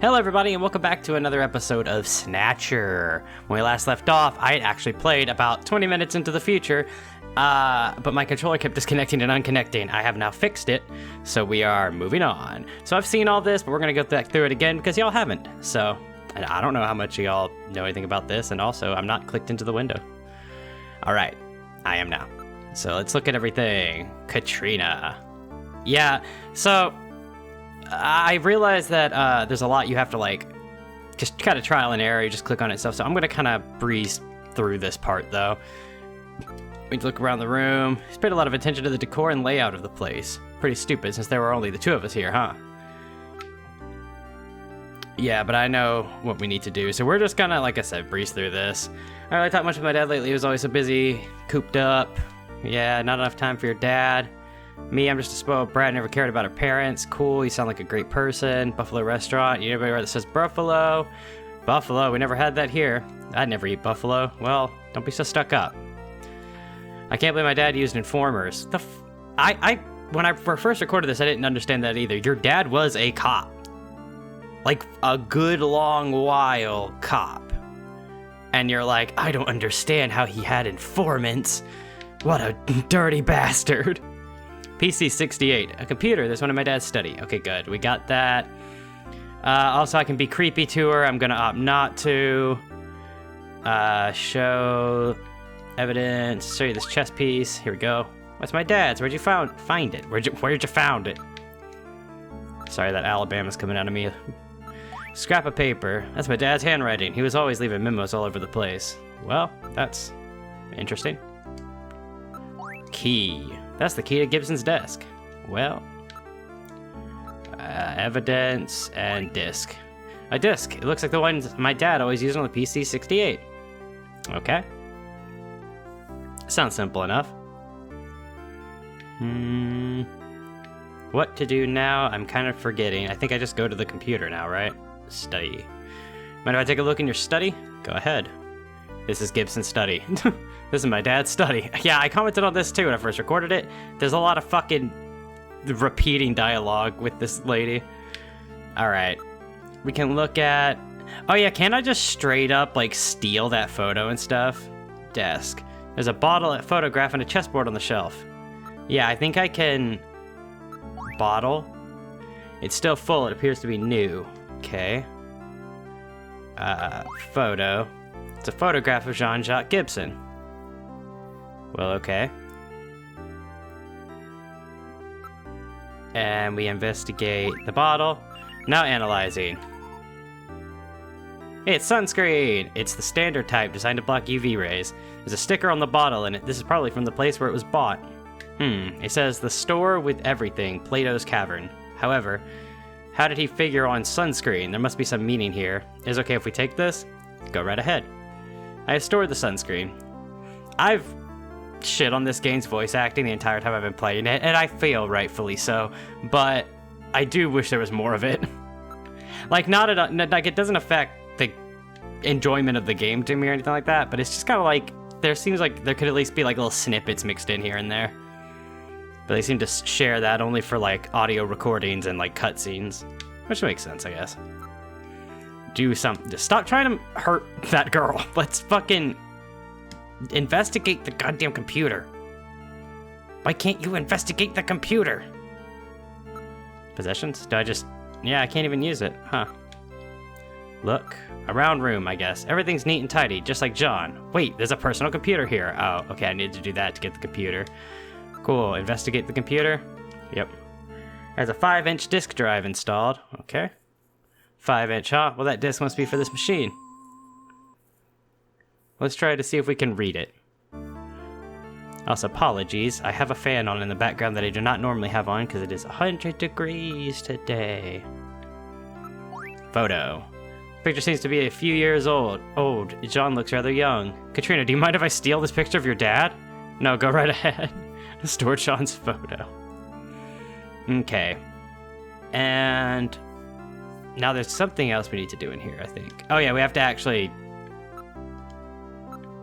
Hello everybody and welcome back to another episode of Snatcher. When we last left off, I had actually played about 20 minutes into the future, but my controller kept disconnecting and unconnecting. I have now fixed it, so we are moving on. So I've seen all this, but we're going to go back through it again because y'all haven't. So, and I don't know how much y'all know anything about this, and also I'm not clicked into the window. Alright, I am now. So let's look at everything. Katrina. Yeah, so I realized that there's a lot you have to like just kind of trial and error. You just click on it and stuff. So I'm gonna kind of breeze through this part though. We look around the room. He's paid a lot of attention to the decor and layout of the place. Pretty stupid since there were only the two of us here, huh? Yeah, but I know what we need to do. So we're just gonna, like I said, breeze through this. I don't really talked much with my dad lately. He was always so busy, cooped up. Yeah, not enough time for your dad. Me, I'm just a spoiled brat, never cared about her parents. Cool, you sound like a great person. Buffalo restaurant, you know anybody that says Buffalo? Buffalo, we never had that here. I'd never eat buffalo. Well, don't be so stuck up. I can't believe my dad used informers. When I first recorded this, I didn't understand that either. Your dad was a cop. Like, a good long while cop. And you're like, I don't understand how he had informants. What a dirty bastard. PC 68, a computer. That's one of my dad's study. Okay, good. We got that. Also, I can be creepy to her. I'm gonna opt not to. Show evidence. Show you this chess piece. Here we go. That's my dad's. Where'd you find it? Where'd you found it? Sorry, that Alabama's coming out of me. Scrap of paper. That's my dad's handwriting. He was always leaving memos all over the place. Well, that's interesting. Key. That's the key to Gibson's desk. Well, evidence and disk. A disk. It looks like the one my dad always used on the PC 68. Okay. Sounds simple enough. What to do now? I'm kind of forgetting. I think I just go to the computer now, right? Study. Mind if I take a look in your study? Go ahead. This is Gibson's study. This is my dad's study. Yeah, I commented on this too when I first recorded it. There's a lot of fucking repeating dialogue with this lady. Alright. We can look at... Oh yeah, can I just straight up, like, steal that photo and stuff? Desk. There's a bottle, a photograph, and a chessboard on the shelf. Yeah, I think I can... Bottle. It's still full. It appears to be new. Okay. Photo. It's a photograph of Jean-Jacques Gibson. Well, okay. And we investigate the bottle. Now analyzing. Hey, it's sunscreen! It's the standard type designed to block UV rays. There's a sticker on the bottle and this is probably from the place where it was bought. It says the store with everything, Plato's Cavern. However, how did he figure on sunscreen? There must be some meaning here. Is it okay if we take this? Go right ahead. I have stored the sunscreen. I've shit on this game's voice acting the entire time I've been playing it, and I feel rightfully so, but I do wish there was more of it. Like, like, it doesn't affect the enjoyment of the game to me or anything like that, but it's just kind of like, there seems like there could at least be like little snippets mixed in here and there. But they seem to share that only for like audio recordings and like cutscenes, which makes sense, I guess. Do something. Just stop trying to hurt that girl. Let's fucking investigate the goddamn computer. Why can't you investigate the computer? Possessions? Do I just... Yeah, I can't even use it. Huh. Look. A round room, I guess. Everything's neat and tidy, just like John. Wait, there's a personal computer here. Oh, okay, I need to do that to get the computer. Cool. Investigate the computer. Yep. There's a 5-inch disk drive installed. Okay. 5-inch, huh? Well, that disk must be for this machine. Let's try to see if we can read it. Also, apologies. I have a fan on in the background that I do not normally have on because it is 100 degrees today. Photo. Picture seems to be a few years old. John looks rather young. Katrina, do you mind if I steal this picture of your dad? No, go right ahead. Store John's photo. Okay. And... now there's something else we need to do in here, I think. Oh yeah, we have to actually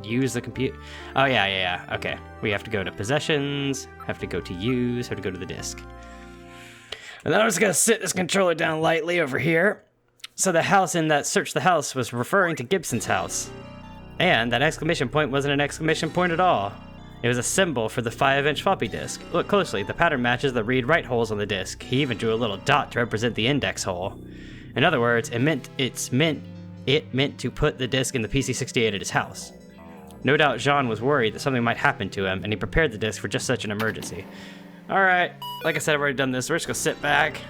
use the computer. Oh yeah. Okay. We have to go to possessions, have to go to use, have to go to the disk. And then I'm just gonna sit this controller down lightly over here. So the house in that search the house was referring to Gibson's house. And that exclamation point wasn't an exclamation point at all. It was a symbol for the 5-inch floppy disk. Look closely, the pattern matches the read-write holes on the disk. He even drew a little dot to represent the index hole. In other words, it meant to put the disk in the PC-68 at his house. No doubt Jean was worried that something might happen to him, and he prepared the disk for just such an emergency. Alright, like I said, I've already done this. We're just gonna sit back.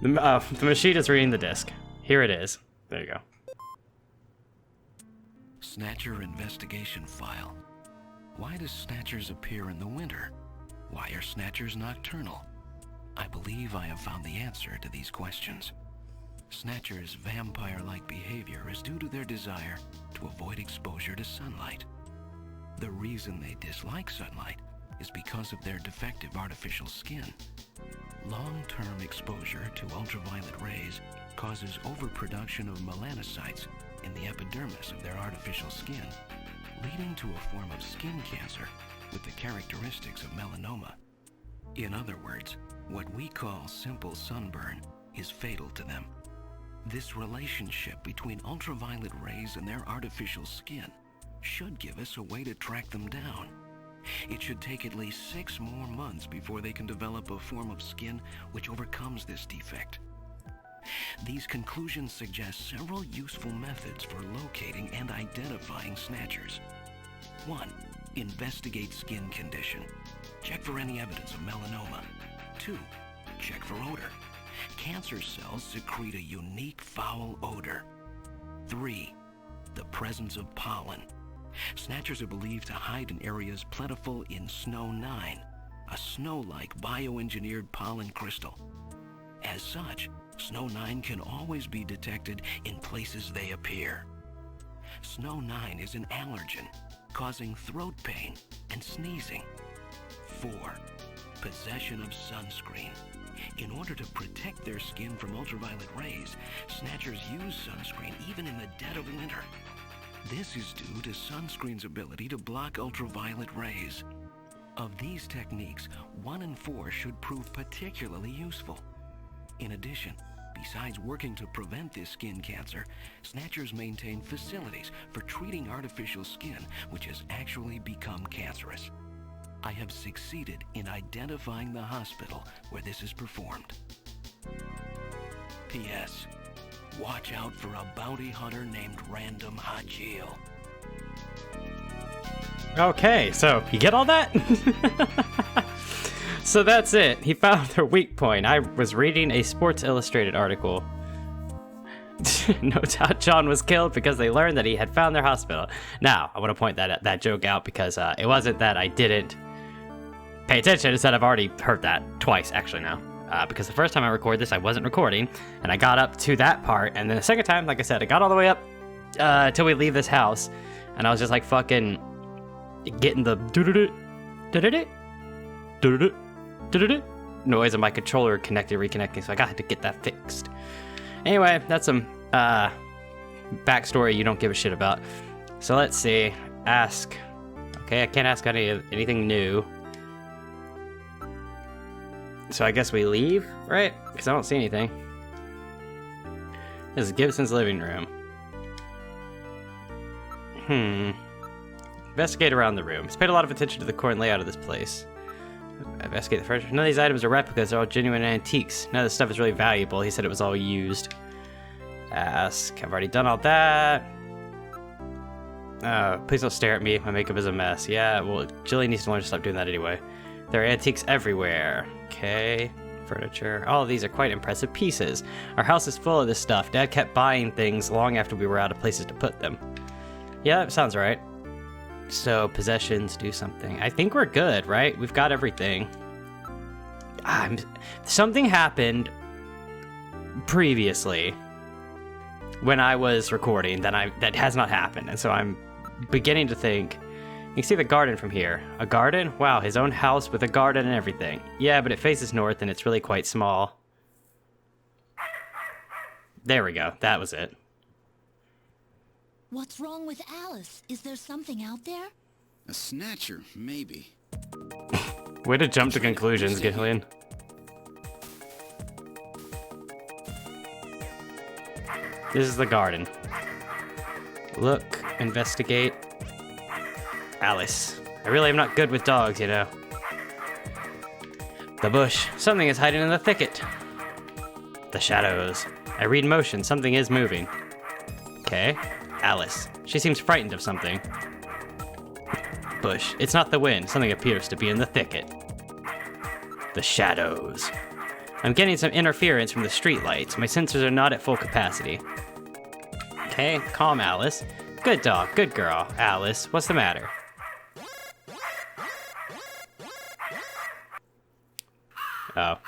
The machine is reading the disk. Here it is. There you go. Snatcher investigation file. Why does Snatchers appear in the winter? Why are Snatchers nocturnal? I believe I have found the answer to these questions. Snatchers' vampire-like behavior is due to their desire to avoid exposure to sunlight. The reason they dislike sunlight is because of their defective artificial skin. Long-term exposure to ultraviolet rays causes overproduction of melanocytes in the epidermis of their artificial skin, leading to a form of skin cancer with the characteristics of melanoma. In other words, what we call simple sunburn is fatal to them. This relationship between ultraviolet rays and their artificial skin should give us a way to track them down. It should take at least 6 more months before they can develop a form of skin which overcomes this defect. These conclusions suggest several useful methods for locating and identifying Snatchers. 1. Investigate skin condition. Check for any evidence of melanoma. 2. Check for odor. Cancer cells secrete a unique foul odor. 3. The presence of pollen. Snatchers are believed to hide in areas plentiful in Snow 9, a snow-like bioengineered pollen crystal. As such, Snow 9 can always be detected in places they appear. Snow 9 is an allergen, causing throat pain and sneezing. 4. Possession of sunscreen. In order to protect their skin from ultraviolet rays, Snatchers use sunscreen even in the dead of winter. This is due to sunscreen's ability to block ultraviolet rays. Of these techniques, 1 and 4 should prove particularly useful. In addition, besides working to prevent this skin cancer, Snatchers maintain facilities for treating artificial skin which has actually become cancerous. I have succeeded in identifying the hospital where this is performed. P.S. Watch out for a bounty hunter named Random Hajil. Okay, so you get all that? So that's it. He found their weak point. I was reading a Sports Illustrated article. No doubt John was killed because they learned that he had found their hospital. Now, I want to point that joke out because it wasn't that I didn't pay attention. It's that I've already heard that twice, actually, now. Because the first time I recorded this, I wasn't recording, and I got up to that part, and then the second time, like I said, I got all the way up till we leave this house, and I was just like fucking getting the noise of my controller reconnecting, so I got to get that fixed. Anyway, that's some backstory you don't give a shit about. So let's see. Ask. Okay, I can't ask anything new. So I guess we leave, right? Because I don't see anything. This is Gibson's living room. Investigate around the room. He's paid a lot of attention to the core and layout of this place. Investigate the furniture. None of these items are replicas. They're all genuine antiques. None of this stuff is really valuable. He said it was all used. Ask. I've already done all that. Please don't stare at me. My makeup is a mess. Yeah, well, Gillian needs to learn to stop doing that anyway. There are antiques everywhere. Okay. Furniture. All of these are quite impressive pieces. Our house is full of this stuff. Dad kept buying things long after we were out of places to put them. Yeah, that sounds right. So, possessions, do something. I think we're good, right? We've got everything. Something happened previously when I was recording that has not happened. And so I'm beginning to think... You can see the garden from here. A garden? Wow, his own house with a garden and everything. Yeah, but it faces north and it's really quite small. There we go. That was it. What's wrong with Alice? Is there something out there? A snatcher, maybe. Way to jump to conclusions, Gillian. This is the garden. Look, investigate. Alice. I really am not good with dogs, you know. The bush. Something is hiding in the thicket. The shadows. I read motion. Something is moving. Okay. Alice. She seems frightened of something. Bush. It's not the wind. Something appears to be in the thicket. The shadows. I'm getting some interference from the streetlights. My sensors are not at full capacity. Okay, calm, Alice. Good dog, good girl. Alice, what's the matter? Oh.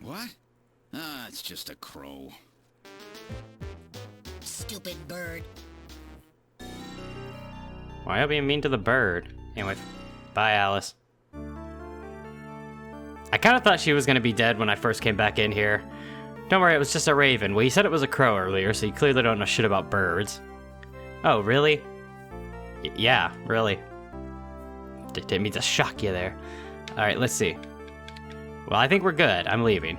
What? Ah, it's just a crow. Stupid bird. Why are you being mean to the bird? Anyway, bye, Alice. I kind of thought she was going to be dead when I first came back in here. Don't worry, it was just a raven. Well, you said it was a crow earlier, so you clearly don't know shit about birds. Oh, really? Yeah, really. Didn't mean to shock you there. Alright, let's see. Well, I think we're good. I'm leaving.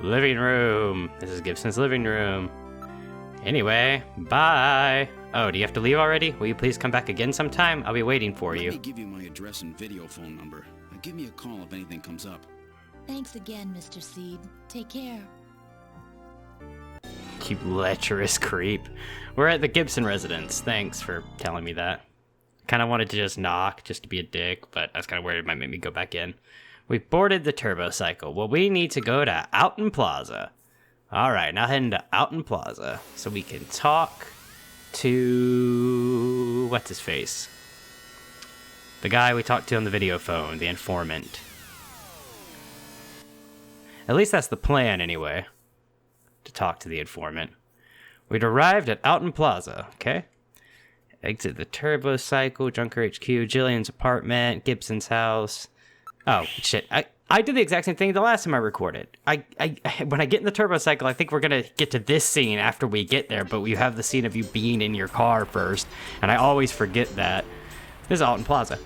Living room. This is Gibson's living room. Anyway, bye. Oh, do you have to leave already? Will you please come back again sometime? I'll be waiting for you. Let me give you my address and video phone number. Give me a call if anything comes up. Thanks again, Mr. Seed. Take care. You lecherous creep. We're at the Gibson residence. Thanks for telling me that. Kind of wanted to just knock, just to be a dick, but I was kind of worried it might make me go back in. We boarded the turbo cycle. Well, we need to go to Outen Plaza. Alright, now heading to Outen Plaza so we can talk to... what's his face? The guy we talked to on the video phone, the informant. At least that's the plan, anyway. To talk to the informant. We'd arrived at Outen Plaza, okay? Exit the turbo cycle, Junker HQ, Gillian's apartment, Gibson's house. Oh, shit. I did the exact same thing the last time I recorded. When I get in the turbo cycle, I think we're gonna get to this scene after we get there, but you have the scene of you being in your car first, and I always forget that. This is Outen Plaza.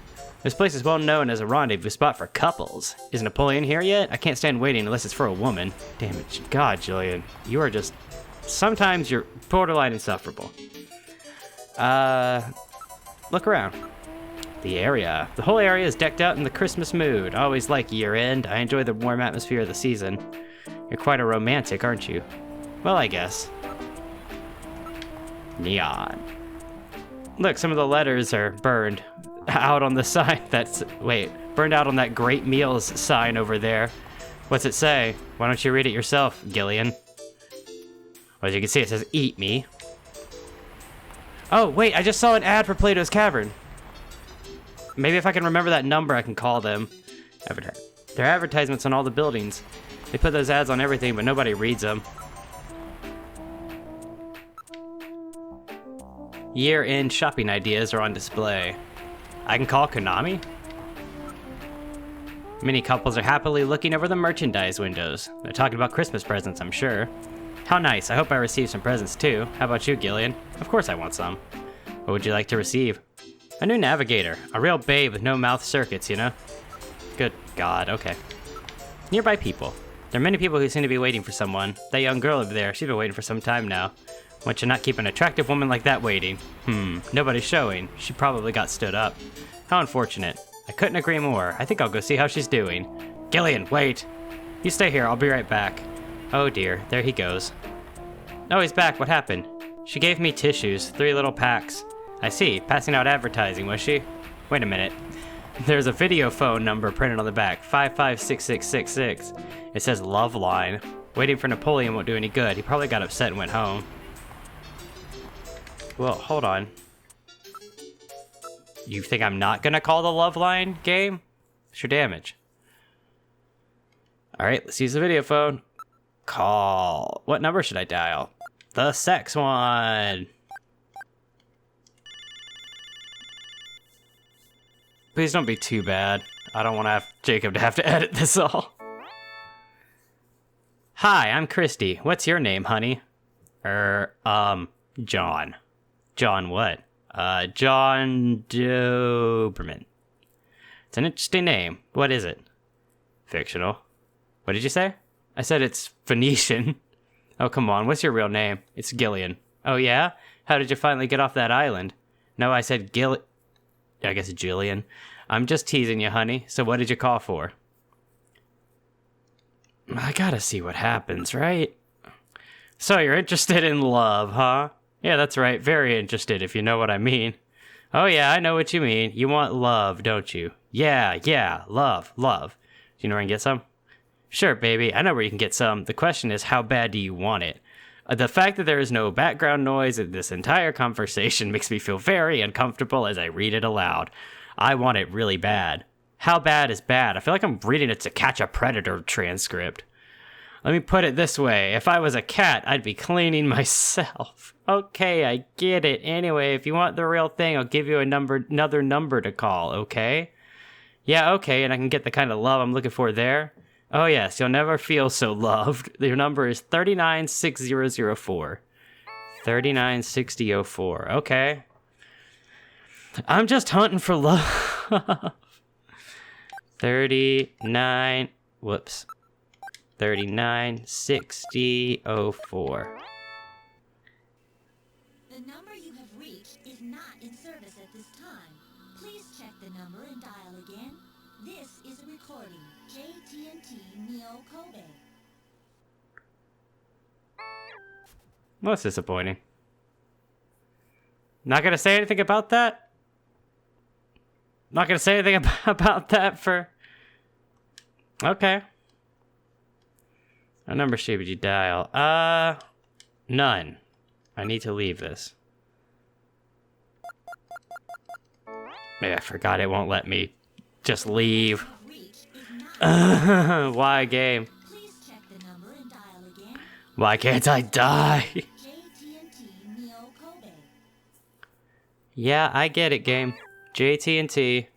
This place is well known as a rendezvous spot for couples. Is Napoleon here yet? I can't stand waiting unless it's for a woman. Damn it. God, Gillian. You are just... sometimes you're borderline insufferable. Look around. The area. The whole area is decked out in the Christmas mood. I always like year-end. I enjoy the warm atmosphere of the season. You're quite a romantic, aren't you? Well, I guess. Neon. Look, some of the letters are burned out on the sign that's... wait, burned out on that Great Meals sign over there. What's it say? Why don't you read it yourself, Gillian? Well, as you can see, it says, eat me. Oh, wait, I just saw an ad for Plato's Cavern. Maybe if I can remember that number, I can call them. There are advertisements on all the buildings. They put those ads on everything, but nobody reads them. Year-end shopping ideas are on display. I can call Konami? Many couples are happily looking over the merchandise windows. They're talking about Christmas presents, I'm sure. How nice. I hope I receive some presents too. How about you, Gillian? Of course I want some. What would you like to receive? A new navigator. A real babe with no mouth circuits, you know? Good God, okay. Nearby people. There are many people who seem to be waiting for someone. That young girl over there, she's been waiting for some time now. One should not keep an attractive woman like that waiting. Nobody's showing. She probably got stood up. How unfortunate. I couldn't agree more. I think I'll go see how she's doing. Gillian, wait! You stay here, I'll be right back. Oh dear, there he goes. Oh, he's back, what happened? She gave me tissues, 3 little packs. I see, passing out advertising, was she? Wait a minute. There's a video phone number printed on the back, 556666. It says Love Line. Waiting for Napoleon won't do any good. He probably got upset and went home. Well, hold on. You think I'm not gonna call the Love Line game? What's your damage? Alright, let's use the video phone. Call. What number should I dial? The sex one. Please don't be too bad. I don't want to have Jacob to have to edit this all. Hi, I'm Christy. What's your name, honey? John. John what? John Doberman. It's an interesting name. What is it? Fictional. What did you say? I said it's Phoenician. Oh, come on. What's your real name? It's Gillian. Oh, yeah? How did you finally get off that island? No, I said I guess Gillian. I'm just teasing you, honey. So what did you call for? I gotta see what happens, right? So you're interested in love, huh? Yeah, that's right. Very interested, if you know what I mean. Oh, yeah, I know what you mean. You want love, don't you? Yeah, love. Do you know where I can get some? Sure, baby. I know where you can get some. The question is, how bad do you want it? The fact that there is no background noise in this entire conversation makes me feel very uncomfortable as I read it aloud. I want it really bad. How bad is bad? I feel like I'm reading a To Catch a Predator transcript. Let me put it this way. If I was a cat, I'd be cleaning myself. Okay, I get it. Anyway, if you want the real thing, I'll give you another number to call, okay? Yeah, okay, and I can get the kind of love I'm looking for there. Oh, yes, you'll never feel so loved. Your number is 396004. 396004. Okay. I'm just hunting for love. 396004. The number you have reached is not in service at this time. Please check the number and dial again. This is a recording. JT&T Neo Kobe. Well, that's disappointing. Not gonna say anything about that? Not gonna say anything about that for... Okay. What number should you dial? None. I need to leave this. Maybe I forgot it won't let me just leave. Why game? Please check the number and dial again. Why can't I die? JT&T Neo Kobe. Yeah, I get it, game. JT&T.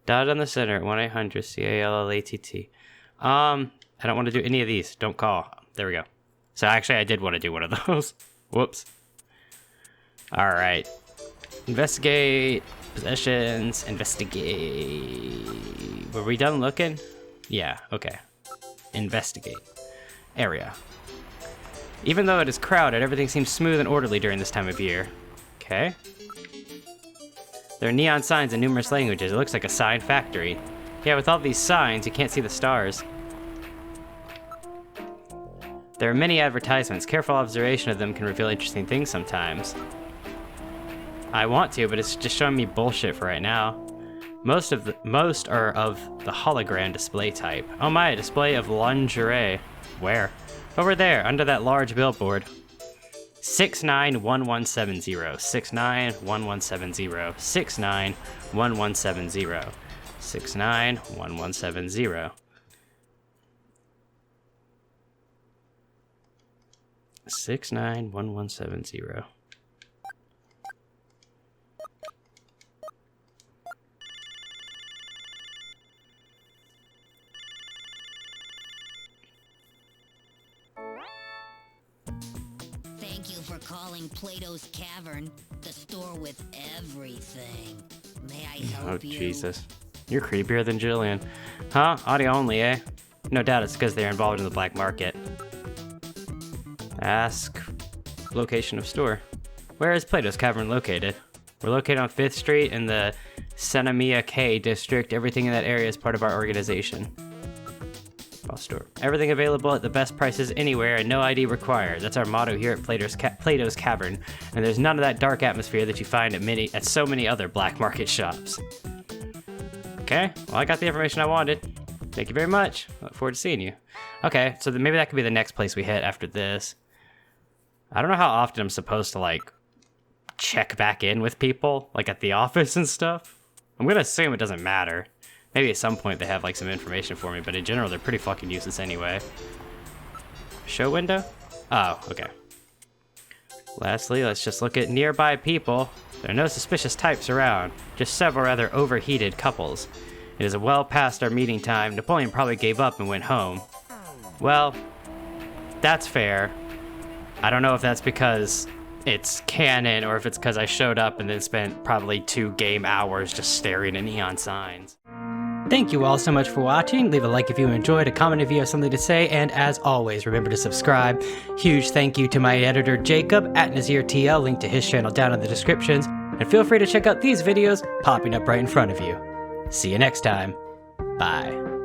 Dot on the center at 1-800-CALLATT. I don't want to do any of these. Don't call. There we go. So actually, I did want to do one of those. Whoops. All right. Investigate. Possessions. Investigate. Were we done looking? Yeah, okay. Investigate. Area. Even though it is crowded, everything seems smooth and orderly during this time of year. Okay. There are neon signs in numerous languages. It looks like a sign factory. Yeah, with all these signs, you can't see the stars. There are many advertisements. Careful observation of them can reveal interesting things sometimes. I want to, but it's just showing me bullshit for right now. Most are of the hologram display type. Oh my, a display of lingerie. Where? Over there, under that large billboard. 691170. 691170. 691170. 691170. 691170. Thank you for calling Plato's Cavern, the store with everything. May I help Oh, you? Jesus. You're creepier than Gillian. Huh? Audio only, eh? No doubt it's because they're involved in the black market. Ask location of store. Where is Plato's Cavern located? We're located on 5th Street in the Senamiya K district. Everything in that area is part of our organization. Boss store. Everything available at the best prices anywhere and no ID required. That's our motto here at Plato's Cavern. And there's none of that dark atmosphere that you find at so many other black market shops. Okay, well, I got the information I wanted. Thank you very much. Look forward to seeing you. Okay, so maybe that could be the next place we hit after this. I don't know how often I'm supposed to, like, check back in with people, like at the office and stuff. I'm gonna assume it doesn't matter. Maybe at some point they have, like, some information for me, but in general, they're pretty fucking useless anyway. Show window? Oh, okay. Lastly, let's just look at nearby people. There are no suspicious types around, just several rather overheated couples. It is well past our meeting time. Napoleon probably gave up and went home. Well, that's fair. I don't know if that's because it's canon or if it's because I showed up and then spent probably 2 game hours just staring at neon signs. Thank you all so much for watching. Leave a like if you enjoyed, a comment if you have something to say, and as always, remember to subscribe. Huge thank you to my editor Jacob at NazireTL, link to his channel down in the descriptions, and feel free to check out these videos popping up right in front of you. See you next time. Bye.